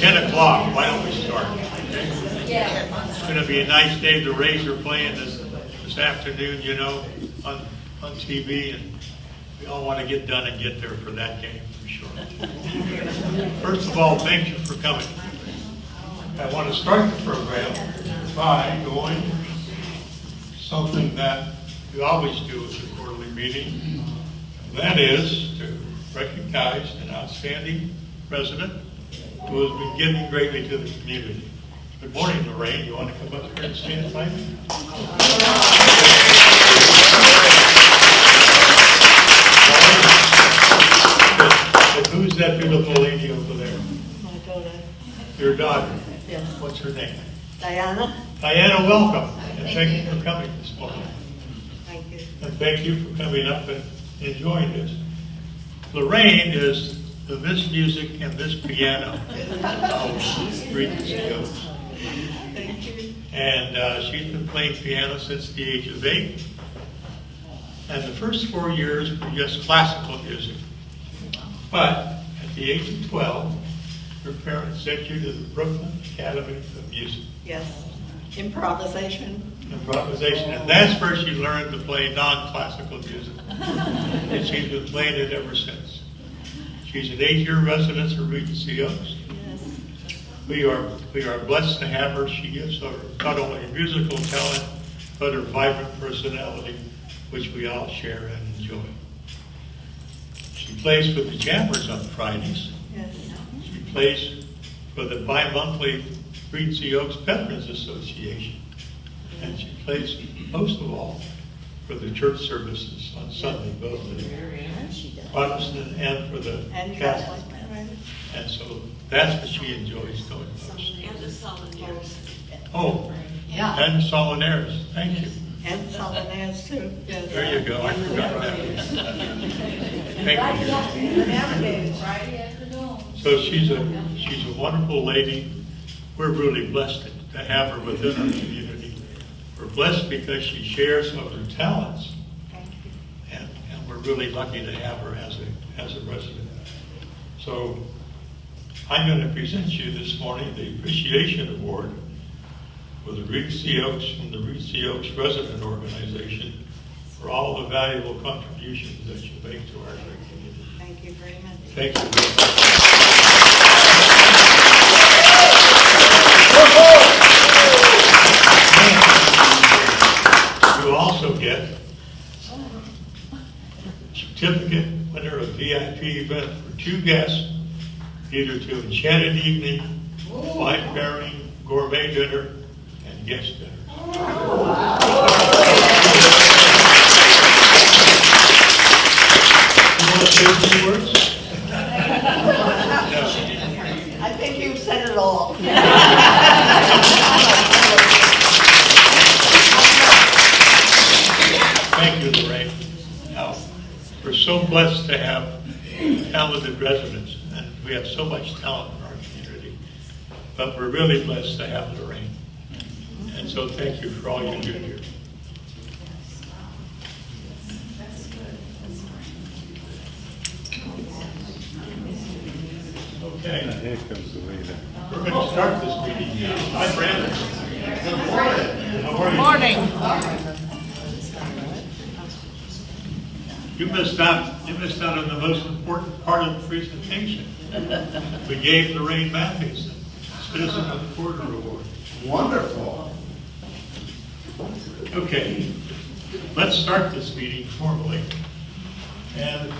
10 o'clock. Why don't we start? Okay? It's going to be a nice day. The Rays are playing this afternoon, you know, on TV, and we all want to get done and get there for that game, for sure. First of all, thank you for coming. I want to start the program by going something that we always do at the quarterly meeting, and that is to recognize an outstanding president who has been giving greatly to the community. Good morning, Lorraine. You want to come up here and stand by me? Who's that beautiful lady over there? My daughter. Your daughter? Yes. What's her name? Diana. Diana, welcome. And thank you for coming this morning. Thank you. And thank you for coming up and enjoying this. Lorraine is the Miss Music and Miss Piano. Thank you. And she's been playing piano since the age of 8. And the first 4 years were just classical music. But at the age of 12, her parents sent you to the Brooklyn Academy of Music. Yes. Improvisation. And that's where she learned to play non-classical music. And she's been playing it ever since. She's an 8-year resident of Regency Oaks. Yes. We are blessed to have her. She gives her not only musical talent, but her vibrant personality, which we all share and enjoy. She plays for the Jammers on Fridays. Yes. She plays for the bi-monthly Regency Oaks Veterans Association. And she plays, most of all, for the church services on Sunday, both the Protestant and for the Catholic. And so that's what she enjoys doing most. And the Solanaires. Oh, Yeah. and the Solanaires. Thank you. And Solanaires too. Yes. There you go. I forgot that. Thank you. So she's a wonderful lady. We're really blessed to have her within our community. We're blessed because she shares some of her talents, and we're really lucky to have her as a resident. So I'm going to present you this morning the Appreciation Award for the Regency Oaks from the Regency Oaks Resident Organization for all the valuable contributions that you make to our great community. Thank you very much. Thank you very much. You also get a certificate winner of VIP event for 2 guests, either to Enchanted Evening, wine pairing, gourmet dinner, and guest dinner. You want to say a few words? I think you've said it all. Thank you, Lorraine. Now, we're so blessed to have talented residents, and we have so much talent in our community. But we're really blessed to have Lorraine. And so thank you for all you do here. Okay. Here comes the leader. We're going to start this meeting now. Hi, Brandon. Good morning. How are you? Morning. You missed out on the most important part of the presentation. We gave Lorraine Matthews the Citizen of the Quarter Award. Wonderful. Okay, let's start this meeting formally. And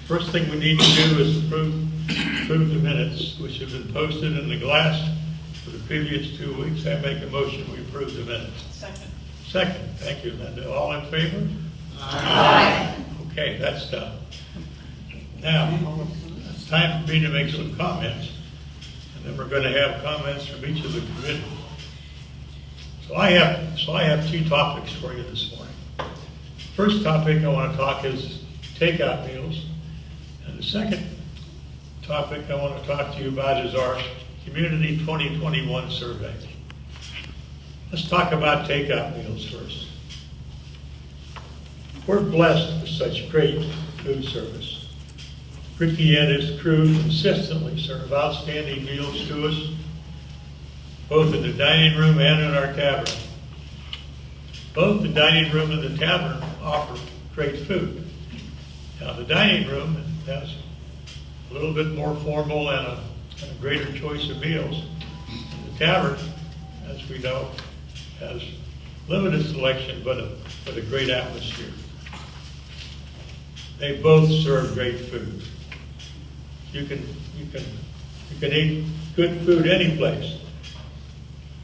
first thing we need to do is approve the minutes, which have been posted in the glass for the previous 2 weeks. I make a motion we approve the minutes. Second. Thank you, Linda. All in favor? Aye. Okay, that's done. Now, it's time for me to make some comments, and then we're going to have comments from each of the committees. So I have 2 topics for you this morning. First topic I want to talk is takeout meals, and the second topic I want to talk to you about is our Community 2021 survey. Let's talk about takeout meals first. We're blessed with such great food service. Ricky and his crew consistently serve outstanding meals to us, both in the dining room and in our tavern. Both the dining room and the tavern offer great food. Now, the dining room has a little bit more formal and a greater choice of meals. The tavern, as we know, has limited selection but a great atmosphere. They both serve great food. You can eat good food any place.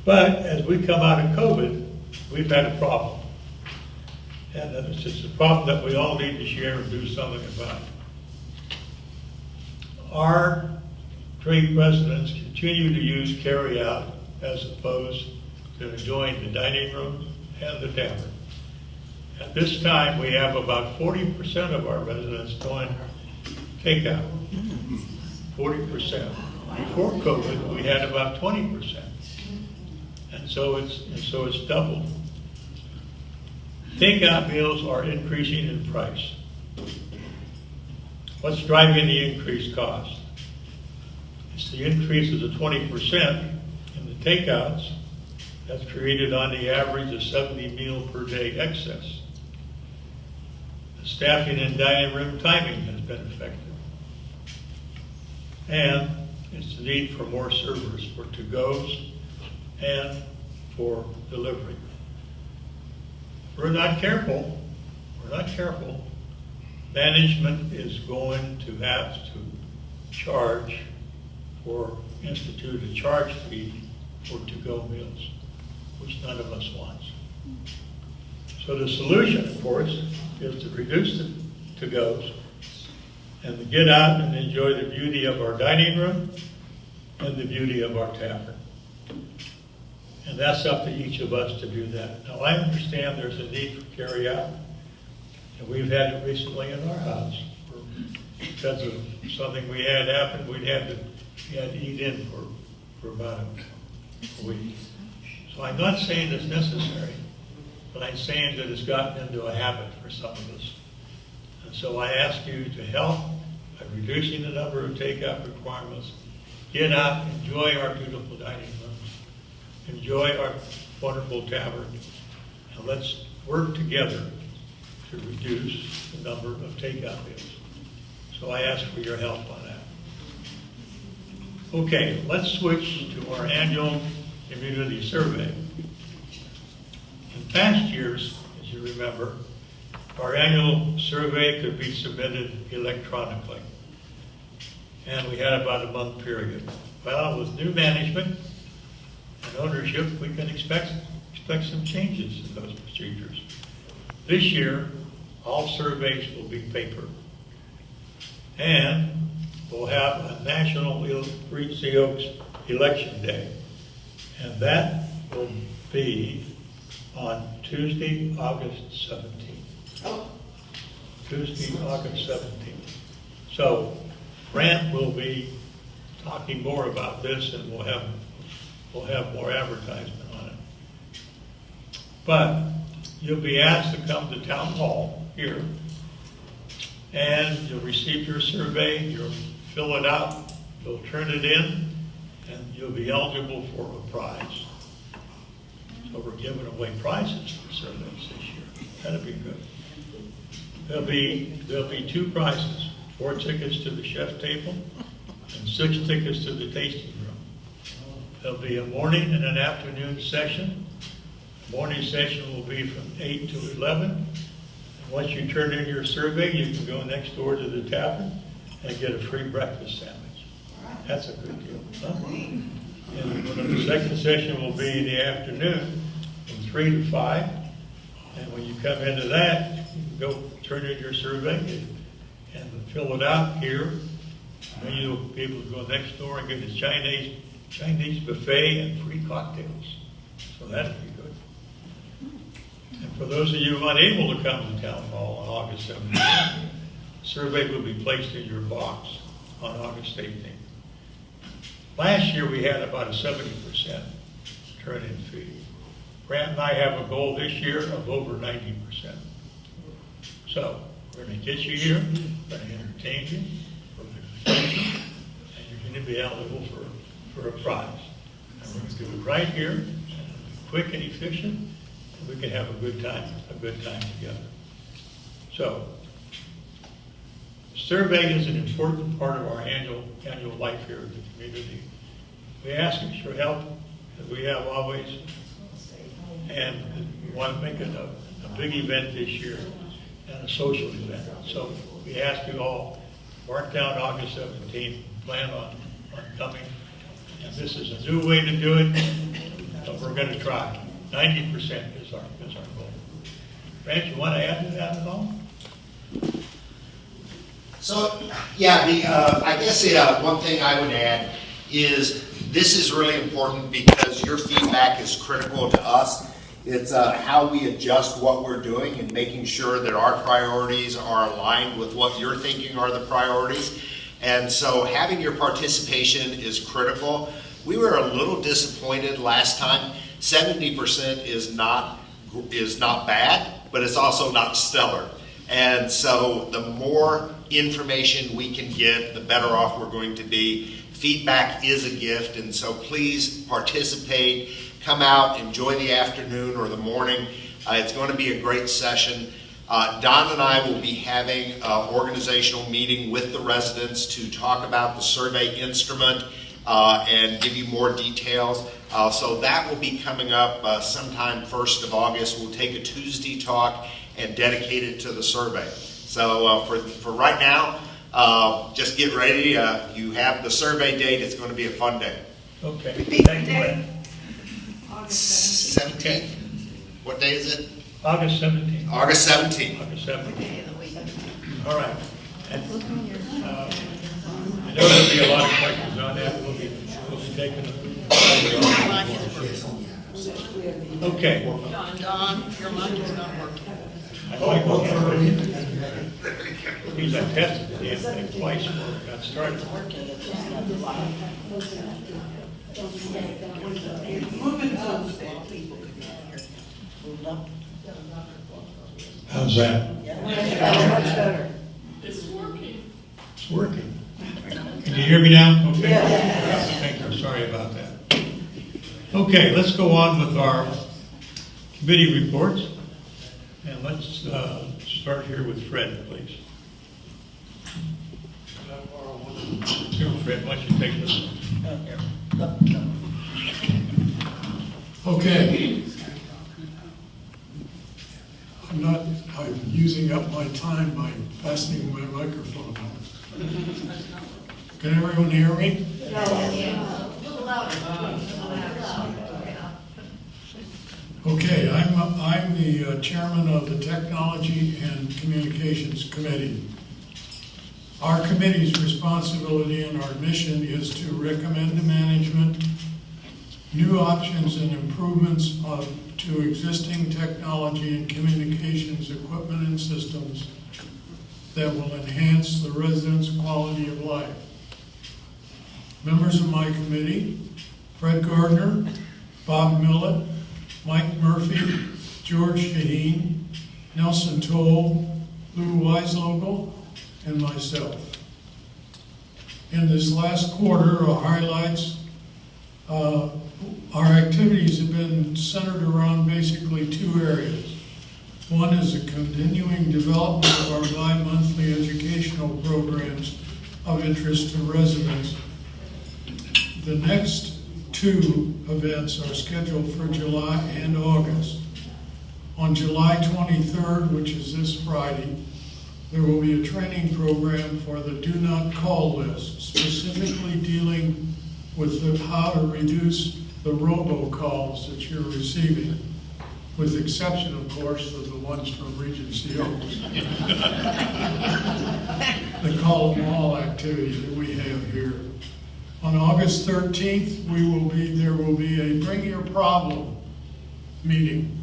But as we come out of COVID, we've had a problem. And it's a problem that we all need to share and do something about. Our great residents continue to use carry-out as opposed to enjoying the dining room and the tavern. At this time, we have about 40% of our residents doing takeout. 40%. Before COVID, we had about 20%. And so it's doubled. Takeout meals are increasing in price. What's driving the increased cost? It's the increases of 20% in the takeouts that's created on the average of 70 meal per day excess. The staffing and dining room timing has been affected. And it's the need for more servers for to-goes and for delivery. We're not careful, management is going to have to institute a charge fee for to-go meals, which none of us wants. So the solution, of course, is to reduce the to-goes and to get out and enjoy the beauty of our dining room and the beauty of our tavern. And that's up to each of us to do that. Now, I understand there's a need for carry-out, and we've had it recently in our house. Because of something we had happen, we had to eat in for about a week. So I'm not saying it's necessary, but I'm saying that it's gotten into a habit for some of us. And so I ask you to help by reducing the number of takeout requirements. Get out, enjoy our beautiful dining rooms, enjoy our wonderful tavern, and let's work together to reduce the number of takeout meals. So I ask for your help on that. Okay, let's switch to our annual community survey. In past years, as you remember, our annual survey could be submitted electronically. And we had about a month period. Well, with new management and ownership, we can expect some changes in those procedures. This year, all surveys will be paper. And we'll have a National Reach the Oaks Election Day. And that will be on Tuesday, August 17th. Tuesday, August 17th. So Grant will be talking more about this, and we'll have more advertisement on it. But you'll be asked to come to Town Hall here, and you'll receive your survey, you'll fill it out, you'll turn it in, and you'll be eligible for a prize. So we're giving away prizes for surveys this year. That'll be good. There'll be 2 prizes, 4 tickets to the chef table and 6 tickets to the tasting room. There'll be a morning and an afternoon session. The morning session will be from 8 to 11. And once you turn in your survey, you can go next door to the tavern and get a free breakfast sandwich. That's a good deal, huh? And the second session will be in the afternoon from 3 to 5. And when you come into that, you can go turn in your survey and fill it out here. Then you'll be able to go next door and get a Chinese buffet and free cocktails. So that'll be good. And for those of you unable to come to Town Hall on August 17th, the survey will be placed in your box on August 18th. Last year we had about a 70% turn-in fee. Grant and I have a goal this year of over 90%. So we're going to get you here, we're going to entertain you, we're participation, and you're going to be eligible for a prize. And we're going to do it right here, and quick and efficient, and we can have a good time together. So, survey is an important part of our annual life here in the community. We ask for your help, as we have always, and we want to make it a big event this year and a social event. So we ask you all, mark down August 17th, plan on coming. And this is a new way to do it, but we're going to try. 90% is our goal. Brad, you want to add to that at all? So, yeah, I guess one thing I would add is this is really important because your feedback is critical to us. It's how we adjust what we're doing and making sure that our priorities are aligned with what you're thinking are the priorities. And so having your participation is critical. We were a little disappointed last time. 70% is not bad, but it's also not stellar. And so the more information we can get, the better off we're going to be. Feedback is a gift, and so please participate. Come out, enjoy the afternoon or the morning. It's going to be a great session. Don and I will be having an organizational meeting with the residents to talk about the survey instrument and give you more details. So that will be coming up sometime 1st of August. We'll take a Tuesday talk and dedicate it to the survey. So for right now, just get ready. You have the survey date. It's going to be a fun day. Okay. Repeat the Thank you, date. Brad. August 17th. What day is it? August 17th. August 17th. August 17th. day of the week. All right. And, I know there'll be a lot of questions on that. We'll be taking a Okay. Don, your mic is not working. I like He's I tested the damn thing twice before it got started. How's that? Much better. It's working. Can you hear me now? Okay. Yes. Thank you. Sorry about that. Okay, let's go on with our committee reports. And let's start here with Fred, please. Here, Fred, why don't you take this one? Here. Okay. I'm using up my time by fastening my microphone on. Can everyone hear me? Okay, I'm the chairman of the Technology and Communications Committee. Our committee's responsibility and our mission is to recommend to management new options and improvements to existing technology and communications equipment and systems that will enhance the residents' quality of life. Members of my committee, Fred Gardner, Bob Millett, Mike Murphy, George Shaheen, Nelson Toll, Lou Weislogel, and myself. In this last quarter, our highlights, our activities have been centered around basically two areas. One is a continuing development of our bi-monthly educational programs of interest to residents. The next two events are scheduled for July and August. On July 23rd, which is this Friday, there will be a training program for the Do Not Call list, specifically dealing with how to reduce the robocalls that you're receiving, with the exception, of course, of the ones from Regency Oaks. The call them all activity that we have here. On August 13th, there will be a Bring Your Problem meeting.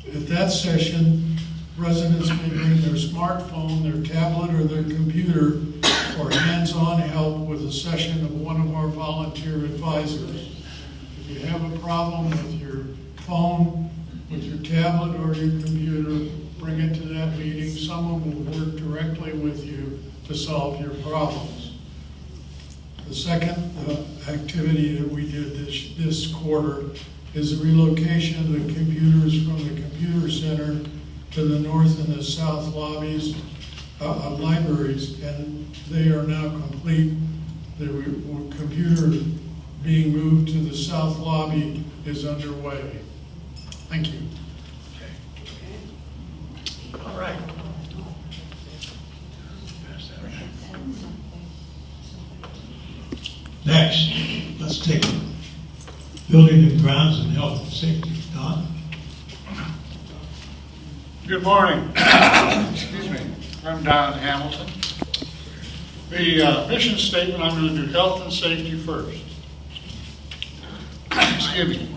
At that session, residents may bring their smartphone, their tablet, or their computer for hands-on help with a session of one of our volunteer advisors. If you have a problem with your phone, with your tablet, or your computer, bring it to that meeting. Someone will work directly with you to solve your problems. The second activity that we did this quarter is the relocation of the computers from the computer center to the north and the south lobbies of libraries, and they are now complete. The computer being moved to the south lobby is underway. Thank you. All right. Next, let's take building and grounds and health and safety. Don? Good morning. Excuse me. I'm Don Hamilton. The mission statement, I'm going to do health and safety first. Excuse me.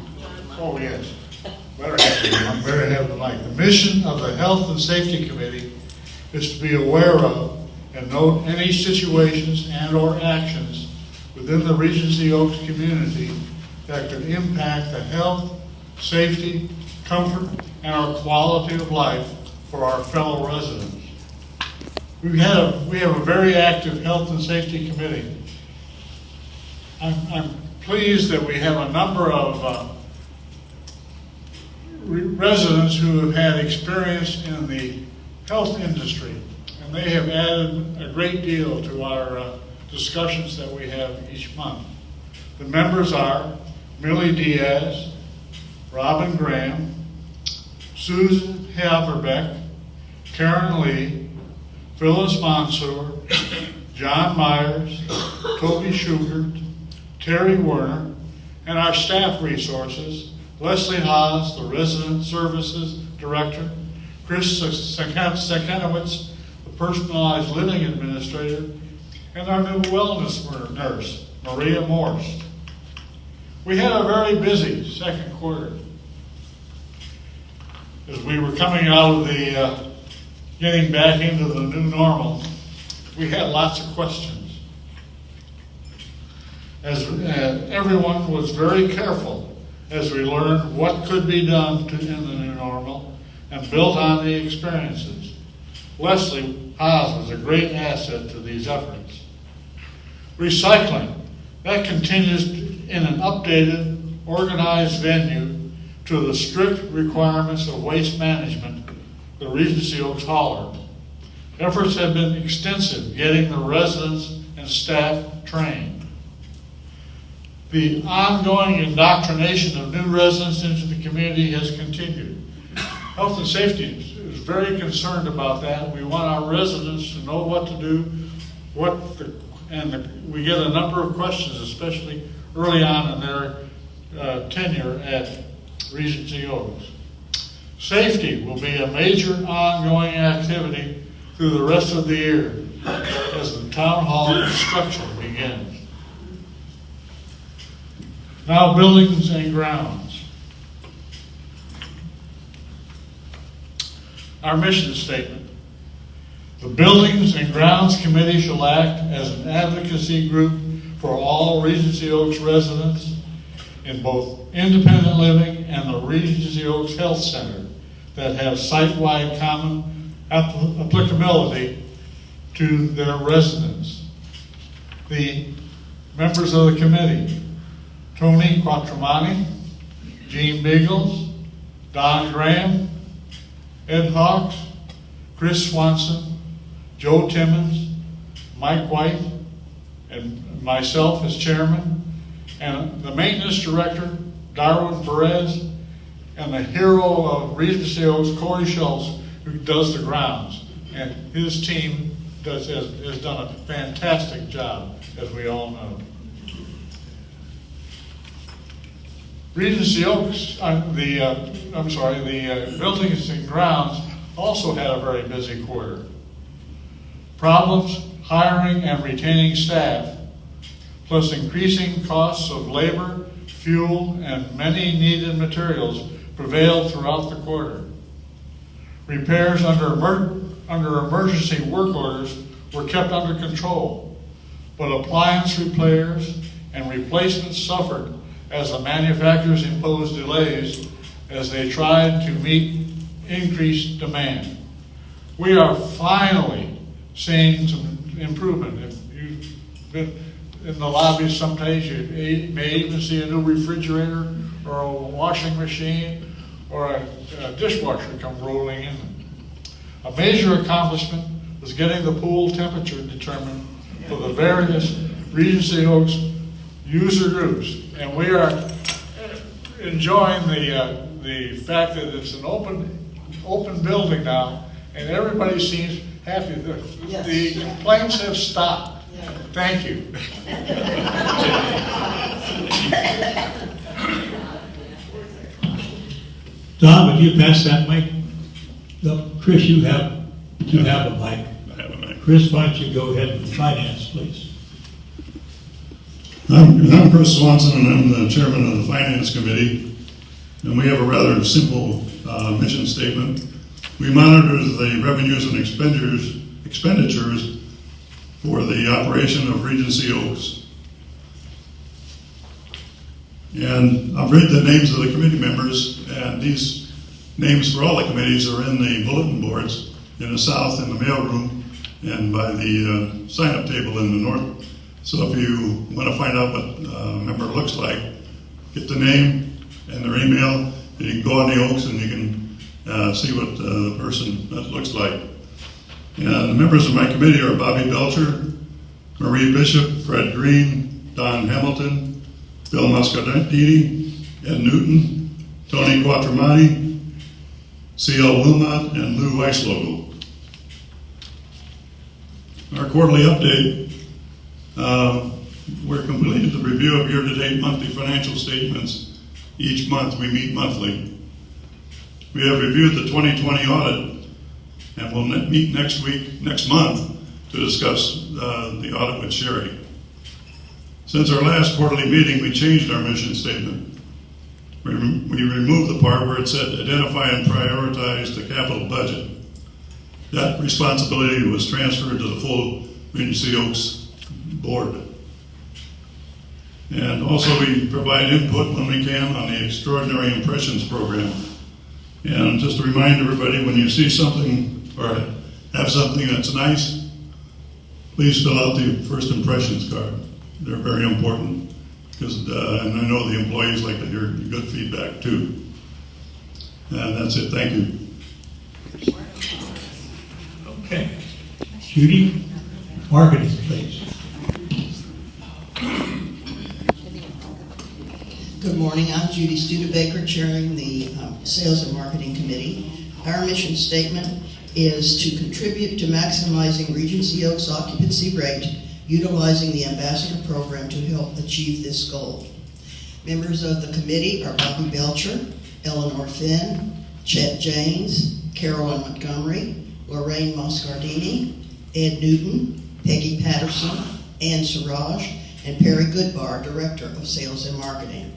Oh, yes. I'm better have the mic. The mission of the Health and Safety Committee is to be aware of and note any situations and or actions within the Regency Oaks community that could impact the health, safety, comfort, and our quality of life for our fellow residents. We have a very active health and safety committee. I'm pleased that we have a number of residents who have had experience in the health industry, and they have added a great deal to our discussions that we have each month. The members are Millie Diaz, Robin Graham, Susan Haverbeck, Karen Lee, Phyllis Mansour, John Myers, Toby Schubert, Terry Werner, and our staff resources, Leslie Haas, the Resident Services Director, Chris Sekanowitz, the Personalized Living Administrator, and our new wellness nurse, Maria Morse. We had a very busy second quarter. As we were coming out of the getting back into the new normal, we had lots of questions. As everyone was very careful as we learned what could be done in the new normal and built on the experiences. Leslie Haas was a great asset to these efforts. Recycling, that continues in an updated, organized venue to the strict requirements of waste management, the Regency Oaks Hauler. Efforts have been extensive getting the residents and staff trained. The ongoing indoctrination of new residents into the community has continued. Health and safety is very concerned about that. We want our residents to know what to do, we get a number of questions, especially early on in their tenure at Regency Oaks. Safety will be a major ongoing activity through the rest of the year as the town hall construction begins. Now, buildings and grounds. Our mission statement. The Buildings and Grounds Committee shall act as an advocacy group for all Regency Oaks residents in both independent living and the Regency Oaks Health Center that have site-wide common applicability to their residents. The members of the committee: Tony Quattromani, Gene Biggles, Don Graham, Ed Hawks, Chris Swanson, Joe Timmons, Mike White, and myself as chairman, and the maintenance director, Darwin Perez, and the hero of Regency Oaks, Corey Schultz, who does the grounds. And his team has done a fantastic job, as we all know. Regency Oaks, the Buildings and Grounds also had a very busy quarter. Problems hiring and retaining staff, plus increasing costs of labor, fuel, and many needed materials prevailed throughout the quarter. Repairs under emergency work orders were kept under control, but appliance repairs and replacements suffered as the manufacturers imposed delays as they tried to meet increased demand. We are finally seeing some improvement. If you've been in the lobby sometimes, you may even see a new refrigerator or a washing machine or a dishwasher come rolling in. A major accomplishment was getting the pool temperature determined for the various Regency Oaks user groups. And we are enjoying the fact that it's an open building now, and everybody seems happy. The complaints have stopped. Thank you. Don, would you pass that mic? No, Chris, you have a mic. I have a mic. Chris, why don't you go ahead with finance, please? I'm Chris Swanson, and I'm the chairman of the Finance Committee, and we have a rather simple mission statement. We monitor the revenues and expenditures for the operation of Regency Oaks. And I'll read the names of the committee members, and these names for all the committees are in the bulletin boards in the south, in the mailroom, and by the sign-up table in the north. So if you want to find out what a member looks like, get the name and their email, and you can go on the Oaks and you can see what the person that looks like. And the members of my committee are Bobby Belcher, Marie Bishop, Fred Green, Don Hamilton, Bill Muscadini, Ed Newton, Tony Quattromani, C.L. Wilmot, and Lou Weislogel. Our quarterly update, we're completed the review of year-to-date monthly financial statements. Each month we meet monthly. We have reviewed the 2020 audit and we'll meet next month to discuss the audit with Sherry. Since our last quarterly meeting, we changed our mission statement. We removed the part where it said identify and prioritize the capital budget. That responsibility was transferred to the full Regency Oaks board. And also we provide input when we can on the Extraordinary Impressions program. And just to remind everybody, when you see something or have something that's nice, please fill out the first impressions card. They're very important, because and I know the employees like to hear good feedback too. And that's it. Thank you. Okay. Judy, marketing, please. Good morning, I'm Judy Studebaker, chairing the Sales and Marketing Committee. Our mission statement is to contribute to maximizing Regency Oaks occupancy rate, utilizing the Ambassador Program to help achieve this goal. Members of the committee are Bobby Belcher, Eleanor Finn, Chet James, Carolyn Montgomery, Lorraine Moscardini, Ed Newton, Peggy Patterson, Ann Siraj, and Perry Goodbar, Director of Sales and Marketing.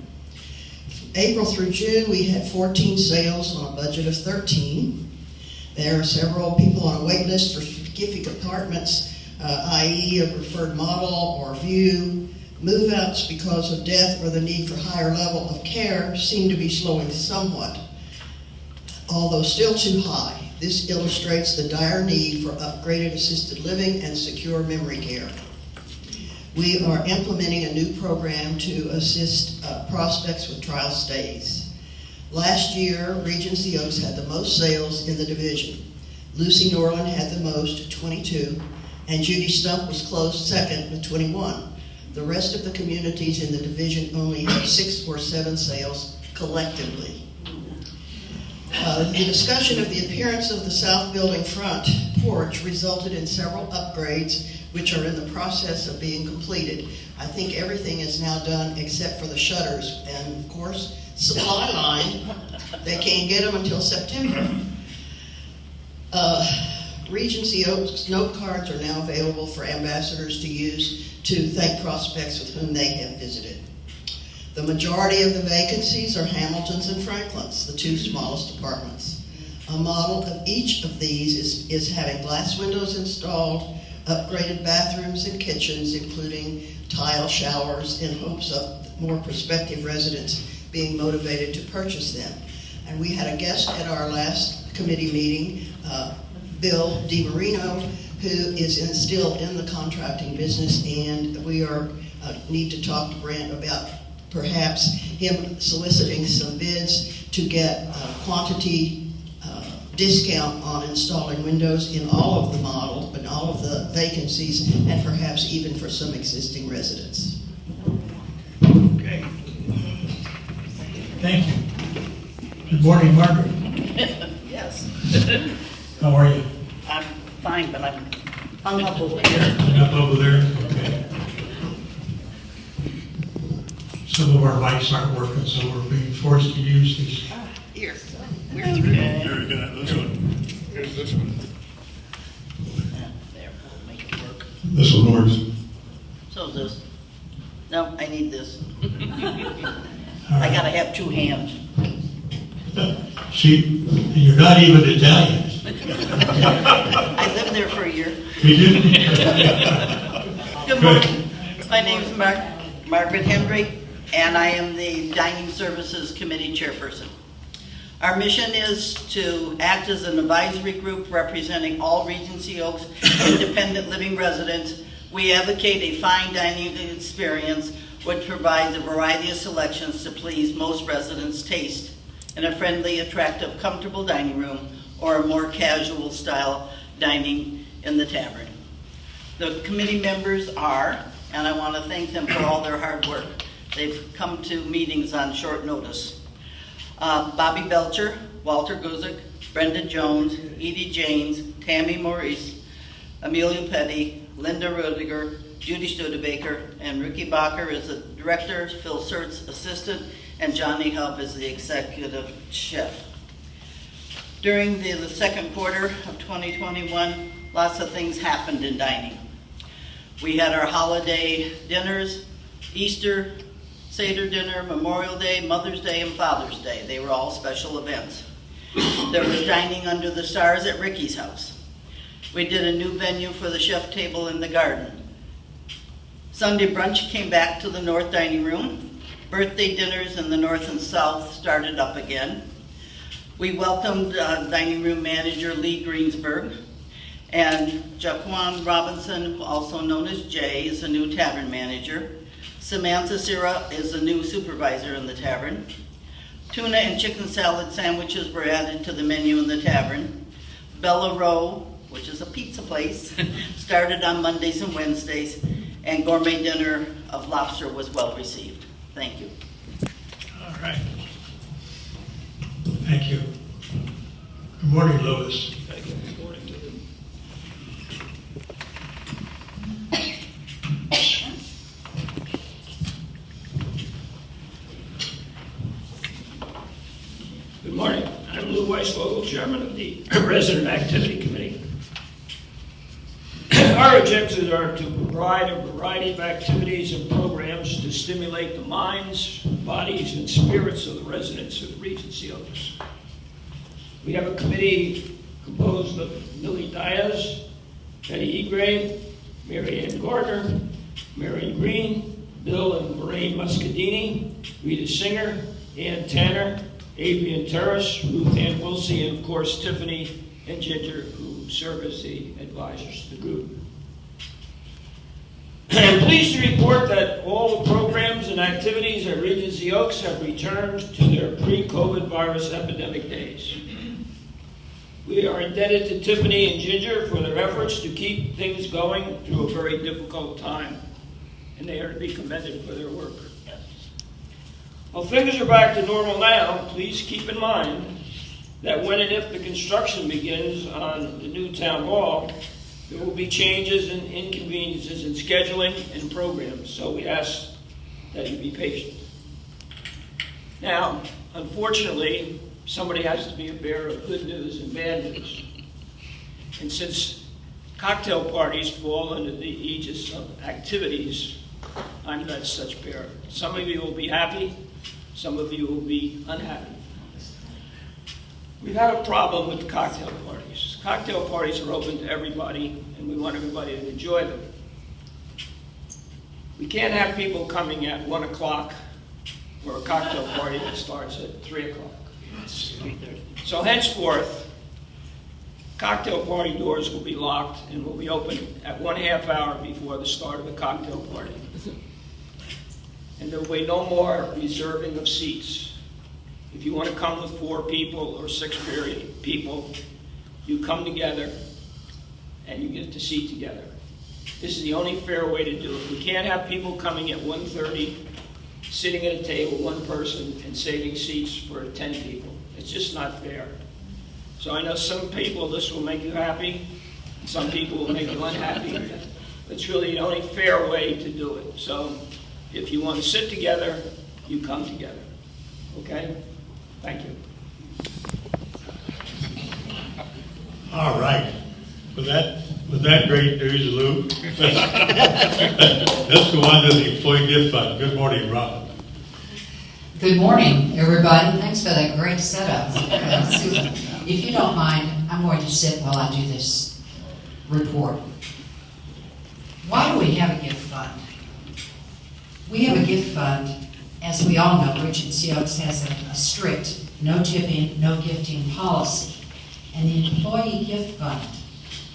April through June, we had 14 sales on a budget of 13. There are several people on a wait list for specific apartments, i.e. a preferred model or view. Move-outs because of death or the need for higher level of care seem to be slowing somewhat, although still too high. This illustrates the dire need for upgraded assisted living and secure memory care. We are implementing a new program to assist prospects with trial stays. Last year, Regency Oaks had the most sales in the division. Lucy Norland had the most, 22, and Judy Stump was close second with 21. The rest of the communities in the division only had 6 or 7 sales collectively. The discussion of the appearance of the south building front porch resulted in several upgrades which are in the process of being completed. I think everything is now done except for the shutters, and of course, supply line, they can't get them until September. Regency Oaks note cards are now available for ambassadors to use to thank prospects with whom they have visited. The majority of the vacancies are Hamilton's and Franklin's, the 2 smallest apartments. A model of each of these is having glass windows installed, upgraded bathrooms and kitchens, including tile showers, in hopes of more prospective residents being motivated to purchase them. And we had a guest at our last committee meeting, Bill DiMarino, who is still in the contracting business, and we need to talk to Brent about perhaps him soliciting some bids to get quantity discount on installing windows in all of the models, and all of the vacancies, and perhaps even for some existing residents. Okay. Thank you. Good morning, Margaret. Yes, How are you? I'm fine, but I'm hung up over here. Up over there? Okay. Some of our mics aren't working, so we're being forced to use these. Here, we're through. Here we go, this one. Here's this one. There, we'll make it work. This one works. So this. No, I need this. All I right. gotta have two hands. See, you're not even Italian. I lived there for a year. You did? Good morning. My name is Margaret Hendry, and I am the Dining Services Committee Chairperson. Our mission is to act as an advisory group representing all Regency Oaks independent living residents. We advocate a fine dining experience which provides a variety of selections to please most residents' taste in a friendly, attractive, comfortable dining room or a more casual style dining in the tavern. The committee members are, and I want to thank them for all their hard work. They've come to meetings on short notice. Bobby Belcher, Walter Guzik, Brenda Jones, Edie Janes, Tammy Maurice, Amelia Petty, Linda Rudiger, Judy Studebaker, and Ricky Bacher is the director, Phil Surt's assistant, and Johnny Hub is the executive chef. During the second quarter of 2021, lots of things happened in dining. We had our holiday dinners, Easter, Seder dinner, Memorial Day, Mother's Day, and Father's Day. They were all special events. There was dining under the stars at Ricky's house. We did a new venue for the chef table in the garden. Sunday brunch came back to the North Dining Room. Birthday dinners in the North and South started up again. We welcomed dining room manager Lee Greensberg, and Jaquan Robinson, also known as Jay, is the new tavern manager. Samantha Sira is the new supervisor in the tavern. Tuna and chicken salad sandwiches were added to the menu in the tavern. Bella Row, which is a pizza place, started on Mondays and Wednesdays, and gourmet dinner of lobster was well received. Thank you. All right. Thank you. Good morning, Louis. Good morning. I'm Lou Weisvogel, Chairman of the Resident Activity Committee. Our objectives are to provide a variety of activities and programs to stimulate the minds, bodies, and spirits of the residents of Regency Oaks. We have a committee composed of Millie Diaz, Betty Egray, Mary Ann Gardner, Marion Green, Bill and Lorraine Muscadini, Rita Singer, Ann Tanner, Adrian Terrace, Ruth Ann Wilsey, and of course Tiffany and Ginger, who serve as the advisors to the group. I'm pleased to report that all the programs and activities at Regency Oaks have returned to their pre-COVID virus epidemic days. We are indebted to Tiffany and Ginger for their efforts to keep things going through a very difficult time, and they are to be commended for their work. While things are back to normal now, please keep in mind that when and if the construction begins on the new town hall, there will be changes and inconveniences in scheduling and programs, so we ask that you be patient. Now, unfortunately, somebody has to be a bearer of good news and bad news. And since cocktail parties fall under the aegis of activities, I'm not such bearer. Some of you will be happy, some of you will be unhappy. We've had a problem with cocktail parties. Cocktail parties are open to everybody, and we want everybody to enjoy them. We can't have people coming at 1 o'clock for a cocktail party that starts at 3 o'clock. So henceforth, Cocktail party doors will be locked and will be open at 1/2 hour before the start of the cocktail party. And there will be no more reserving of seats. If you want to come with 4 people or 6 people, you come together and you get to seat together. This is the only fair way to do it. We can't have people coming at 1:30, sitting at a table, one person, and saving seats for 10 people. It's just not fair. So I know some people, this will make you happy, some people will make you unhappy. It's really the only fair way to do it. So if you want to sit together, you come together. Okay? Thank you. All right. With that great news, Lou, let's go on to the employee gift fund. Good morning, Rob. Good morning, everybody. Thanks for that great setup. If you don't mind, I'm going to sit while I do this report. Why do we have a gift fund? We have a gift fund, as we all know, Regency Oaks has a strict no tipping, no gifting policy. And the employee gift fund,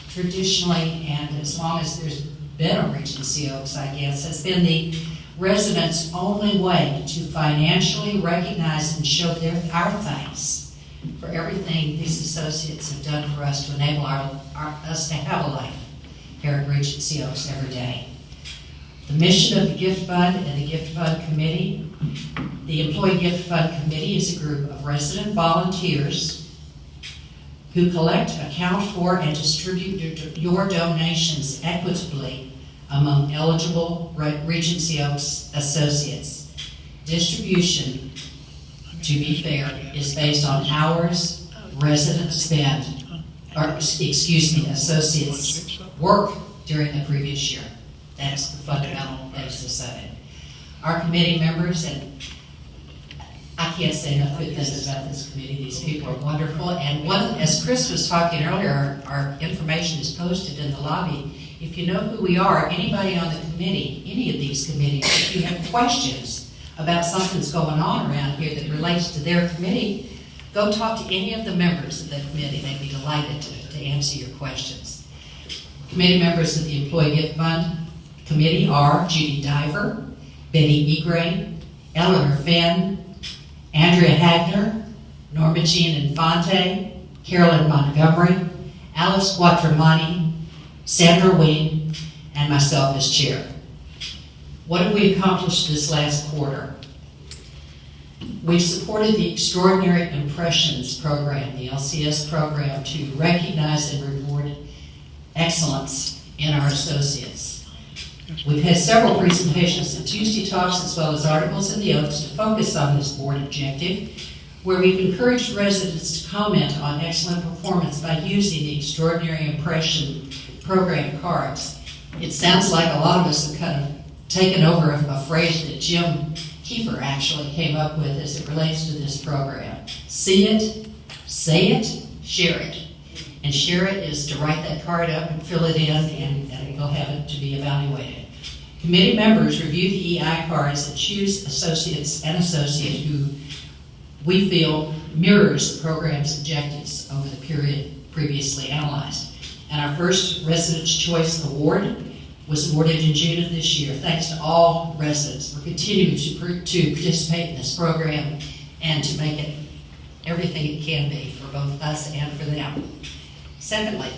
traditionally, and as long as there's been a Regency Oaks, I guess, has been the residents' only way to financially recognize and show our thanks for everything these associates have done for us to enable us to have a life here at Regency Oaks every day. The mission of the gift fund and the gift fund committee, the employee gift fund committee is a group of resident volunteers who collect, account for, and distribute your donations equitably among eligible Regency Oaks associates. Distribution, to be fair, is based on hours residents spend, associates work during the previous year. That's the fundamental basis of it. Our committee members, and I can't say enough good things about this committee. These people are wonderful. And as Chris was talking earlier, our information is posted in the lobby. If you know who we are, anybody on the committee, any of these committees, if you have questions about something that's going on around here that relates to their committee, go talk to any of the members of the committee. They'd be delighted to answer your questions. Committee members of the Employee Gift Fund committee are Judy Diver, Betty Egray, Eleanor Finn, Andrea Hagner, Norma Jean Infante, Carolyn Montgomery, Alice Quattromani, Sandra Wing, and myself as chair. What have we accomplished this last quarter? We've supported the Extraordinary Impressions program, the LCS program, to recognize and reward excellence in our associates. We've had several presentations and Tuesday talks as well as articles in the Oaks to focus on this board objective, where we've encouraged residents to comment on excellent performance by using the Extraordinary Impression program cards. It sounds like a lot of us have kind of taken over a phrase that Jim Kiefer actually came up with as it relates to this program. See it, say it, share it. And share it is to write that card up and fill it in, and we'll have it to be evaluated. Committee members review the EI cards and choose associates and associate who we feel mirrors the program's objectives over the period previously analyzed. And our first Residents' Choice Award was awarded in June of this year. Thanks to all residents for continuing to participate in this program and to make it everything it can be for both us and for them. Secondly,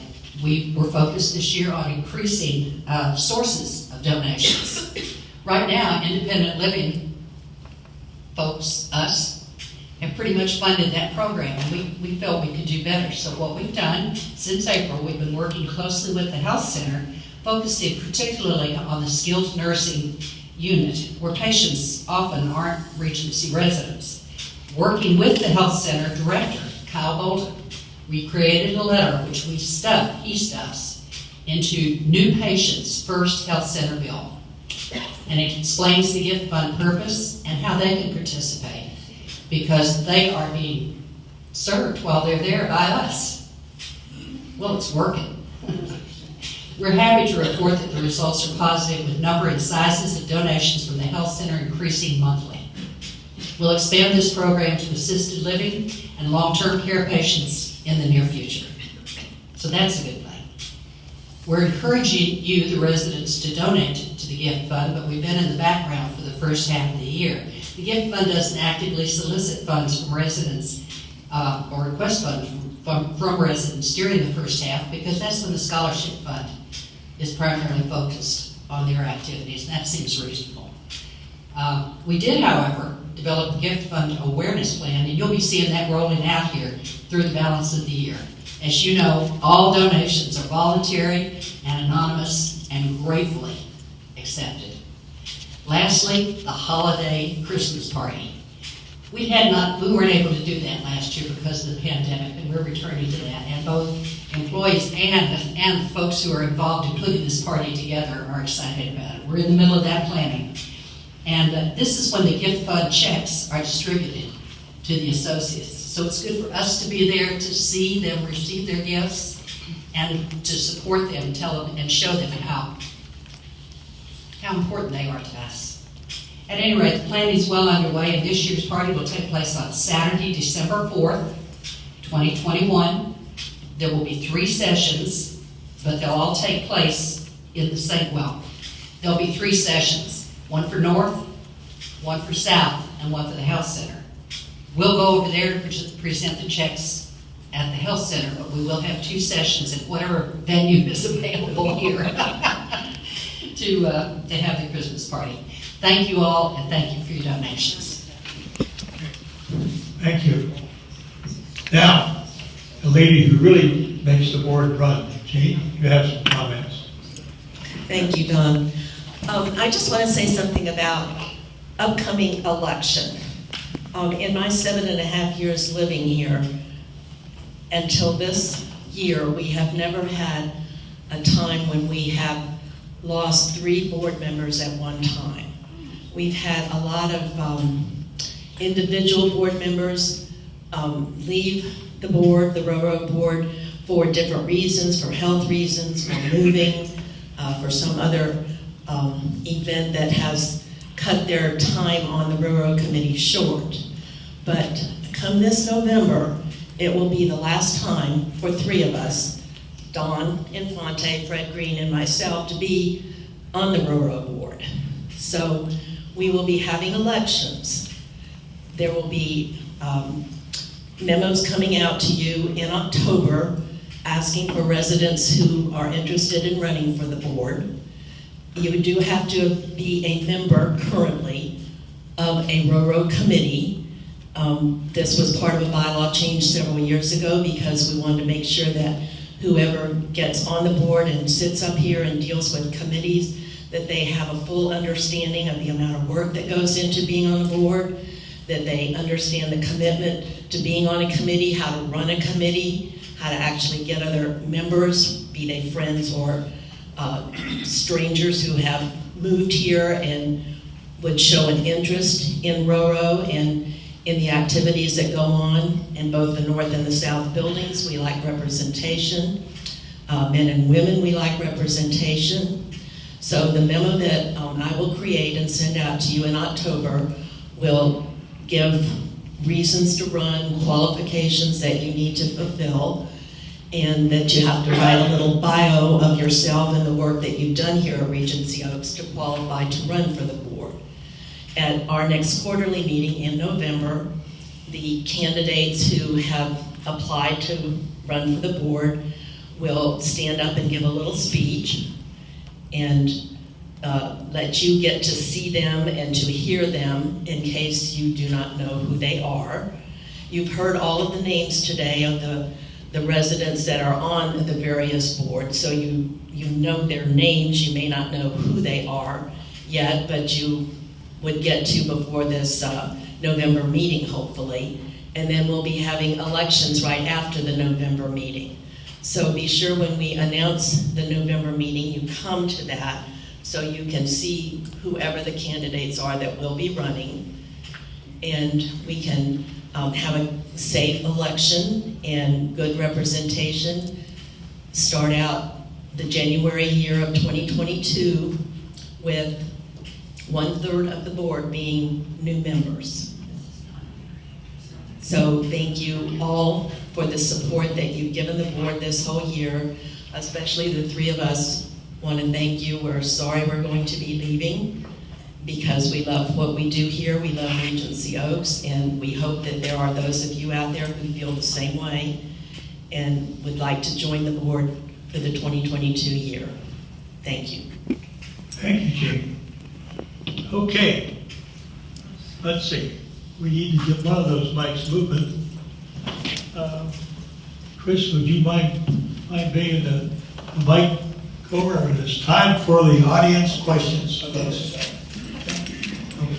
we were focused this year on increasing sources of donations. Right now, independent living folks, us, have pretty much funded that program, and we felt we could do better. So what we've done since April, we've been working closely with the health center, focusing particularly on the skilled nursing unit, where patients often aren't Regency residents. Working with the health center director, Kyle Bolton, we created a letter which he stuffs into new patients' first health center bill. And it explains the gift fund purpose and how they can participate, because they are being served while they're there by us. Well, it's working. We're happy to report that the results are positive, with number and sizes of donations from the health center increasing monthly. We'll expand this program to assisted living and long-term care patients in the near future. So that's a good thing. We're encouraging you, the residents, to donate to the gift fund, but we've been in the background for the first half of the year. The gift fund doesn't actively solicit funds from residents or request funds from residents during the first half, because that's when the scholarship fund is primarily focused on their activities, and that seems reasonable. We did, however, develop a gift fund awareness plan, and you'll be seeing that rolling out here through the balance of the year. As you know, all donations are voluntary and anonymous and gratefully accepted. Lastly, the holiday Christmas party. We weren't able to do that last year because of the pandemic, and we're returning to that. And both employees and the folks who are involved in putting this party together are excited about it. We're in the middle of that planning. And this is when the gift fund checks are distributed to the associates. So it's good for us to be there to see them receive their gifts and to support them, tell them, and show them how important they are to us. At any rate, the planning is well underway, and this year's party will take place on Saturday, December 4th, 2021. There will be 3 sessions, but they'll all take place in the same, there'll be 3 sessions, one for North, one for South, and one for the Health Center. We'll go over there to present the checks at the Health Center, but we will have 2 sessions at whatever venue is available here to have the Christmas party. Thank you all, and thank you for your donations. Thank you. Now, the lady who really makes the board run, Jean, you have some comments. Thank you, Don. I just want to say something about upcoming election. In my 7.5 years living here, until this year, we have never had a time when we have lost 3 board members at one time. We've had a lot of individual board members leave the board, the RORO board, for different reasons, for health reasons, for moving, for some other event that has cut their time on the RORO committee short. But come this November, it will be the last time for 3 of us, Don Infante, Fred Green, and myself, to be on the RORO board. So we will be having elections. There will be memos coming out to you in October asking for residents who are interested in running for the board. You do have to be a member currently of a RORO committee. This was part of a bylaw change several years ago because we wanted to make sure that whoever gets on the board and sits up here and deals with committees, that they have a full understanding of the amount of work that goes into being on the board, that they understand the commitment to being on a committee, how to run a committee, how to actually get other members, be they friends or strangers who have moved here and would show an interest in RORO and in the activities that go on in both the north and the south buildings. We like representation. Men and women, we like representation. So the memo that I will create and send out to you in October will give reasons to run, qualifications that you need to fulfill, and that you have to write a little bio of yourself and the work that you've done here at Regency Oaks to qualify to run for the board. At our next quarterly meeting in November, the candidates who have applied to run for the board will stand up and give a little speech and let you get to see them and to hear them in case you do not know who they are. You've heard all of the names today of the residents that are on the various boards, so you know their names. You may not know who they are yet, but you would get to before this November meeting, hopefully. And then we'll be having elections right after the November meeting. So be sure when we announce the November meeting, you come to that so you can see whoever the candidates are that will be running. And we can have a safe election and good representation. Start out the January year of 2022 with 1/3 of the board being new members. So thank you all for the support that you've given the board this whole year, especially the three of us want to thank you. We're sorry we're going to be leaving because we love what we do here. We love Regency Oaks, and we hope that there are those of you out there who feel the same way and would like to join the board for the 2022 year. Thank you. Thank you, Jane. Okay, let's see. We need to get one of those mics moving. Chris, would you mind being the mic over? It's time for the audience questions. Yes.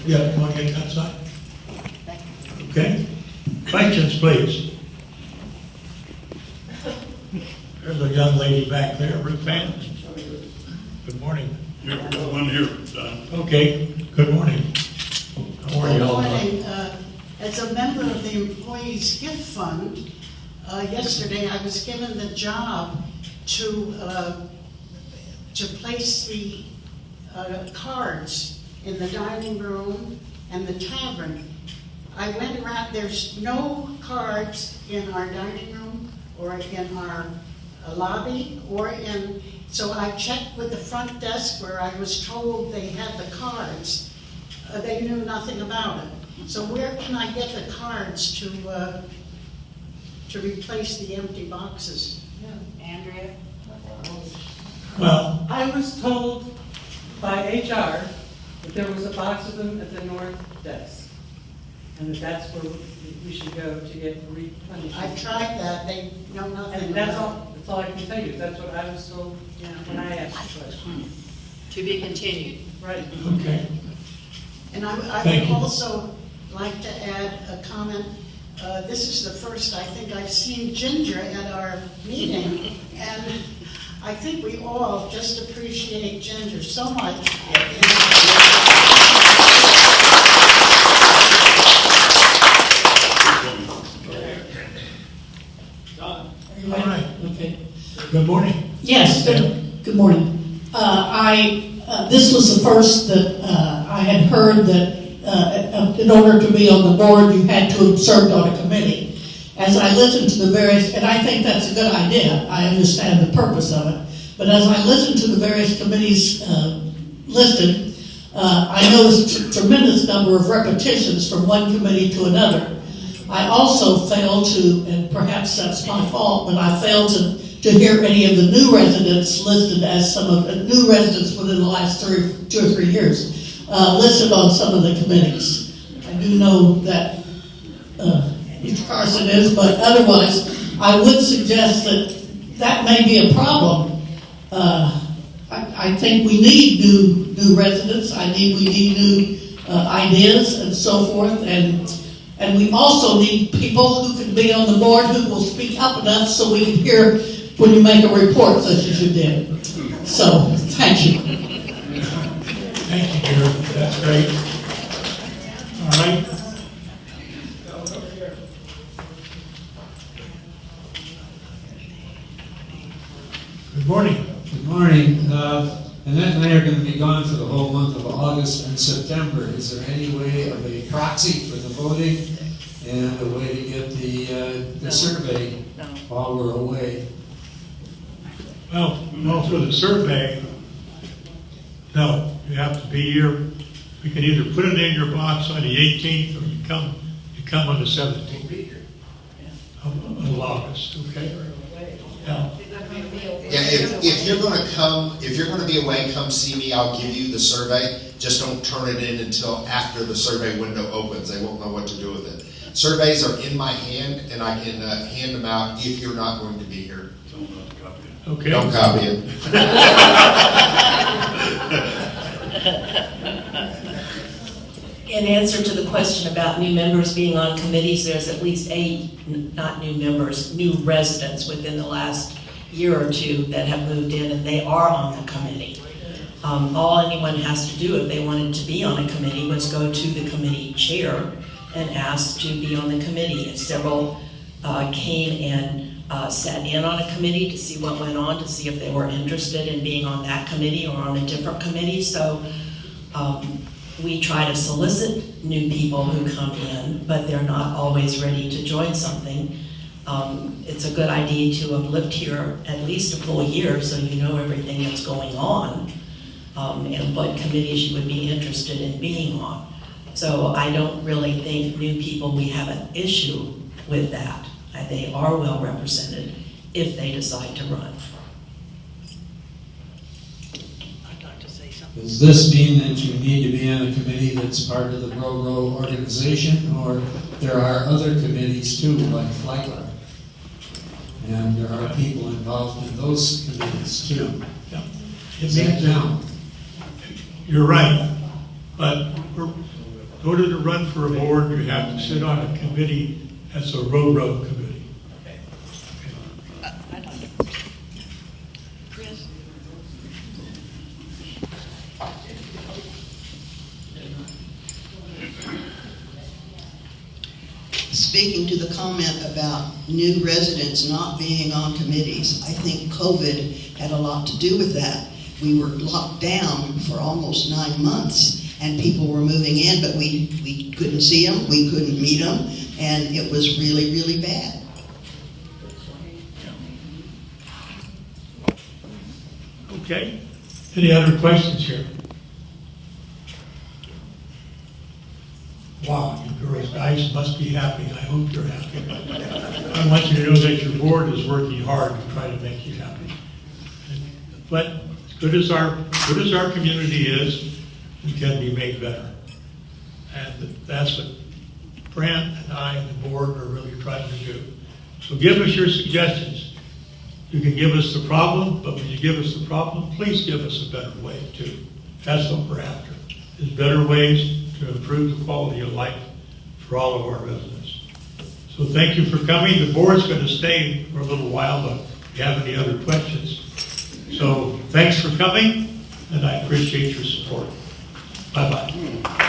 Yeah, you want to get that side? Okay. Questions, please. There's a young lady back there, Ruth Ann. Good morning. You're the one here, Don. Okay, good morning. How are you Good all? morning. As a member of the Employees Gift Fund, yesterday I was given the job to place the cards in the dining room and the tavern. I went around, there's no cards in our dining room or in our lobby so I checked with the front desk where I was told they had the cards. They knew nothing about it. So where can I get the cards to replace the empty boxes? Andrea? Well, I was told by HR that there was a box of them at the north desk, and that's where we should go to get replenished. I tried that, they know nothing And that's about it. all I can tell you, that's what I was told when I asked the question. To be continued. Right. okay. And I Thank would you. also like to add a comment. This is the first I think I've seen Ginger at our meeting, and I think we all just appreciate Ginger so much. All right. Okay. Good morning. Yes, good morning. This was the first that I had heard that in order to be on the board, you had to have served on a committee. As I listened to the various, and I think that's a good idea, I understand the purpose of it, but as I listened to the various committees listed, I noticed a tremendous number of repetitions from one committee to another. I also failed to, and perhaps that's my fault, but I failed to hear any of the new residents listed as some of the new residents within the last 2 or 3 years, listed on some of the committees. I do know that Mr. Carson is, but otherwise, I would suggest that may be a problem. I think we need new residents. We need new ideas and so forth, and we also need people who can be on the board who will speak up enough so we can hear when you make a report such as you did. So, thank you. Thank you, Gary. That's great. All right. Good morning. Good morning. Annette and I are going to be gone for the whole month of August and September. Is there any way of a proxy for the voting and a way to get the survey while we're away? Well, for the survey, no, you have to be here. We can either put it in your box on the 18th or you come on the 17th of August, okay? Yeah. Yeah, if you're gonna come, if you're gonna be away, come see me, I'll give you the survey. Just don't turn it in until after the survey window opens. They won't know what to do with it. Surveys are in my hand, and I can hand them out if you're not going to be here. Okay. Don't copy it. In answer to the question about new members being on committees, there's at least 8, not new members, new residents within the last year or 2 that have moved in, and they are on the committee. All anyone has to do if they wanted to be on a committee was go to the committee chair and ask to be on the committee. And several came and sat in on a committee to see what went on, to see if they were interested in being on that committee or on a different committee. So we try to solicit new people who come in, but they're not always ready to join something. It's a good idea to have lived here at least a full year so you know everything that's going on and what committees you would be interested in being on. So I don't really think new people, we have an issue with that. They are well represented if they decide to run. I'd like to say something. Does this mean that you need to be on a committee that's part of the RORO organization, or there are other committees too, like FLICAR? And there are people involved in those committees too. Yeah. Is that now? You're right, but in order to run for a board, you have to sit on a committee as a RORO committee. Chris? Speaking to the comment about new residents not being on committees, I think COVID had a lot to do with that. We were locked down for almost 9 months, and people were moving in, but we couldn't see them, we couldn't meet them, and it was really, really bad. Okay, any other questions here? Wow, you girls, guys must be happy. I hope you're happy. I want you to know that your board is working hard to try to make you happy. But as good as our community is, we can be made better. And that's what Brent and I and the board are really trying to do. So give us your suggestions. You can give us the problem, but when you give us the problem, please give us a better way too. That's what we're after, is better ways to improve the quality of life for all of our residents. So thank you for coming. The board's going to stay for a little while, but if you have any other questions. So thanks for coming, and I appreciate your support. Bye-bye.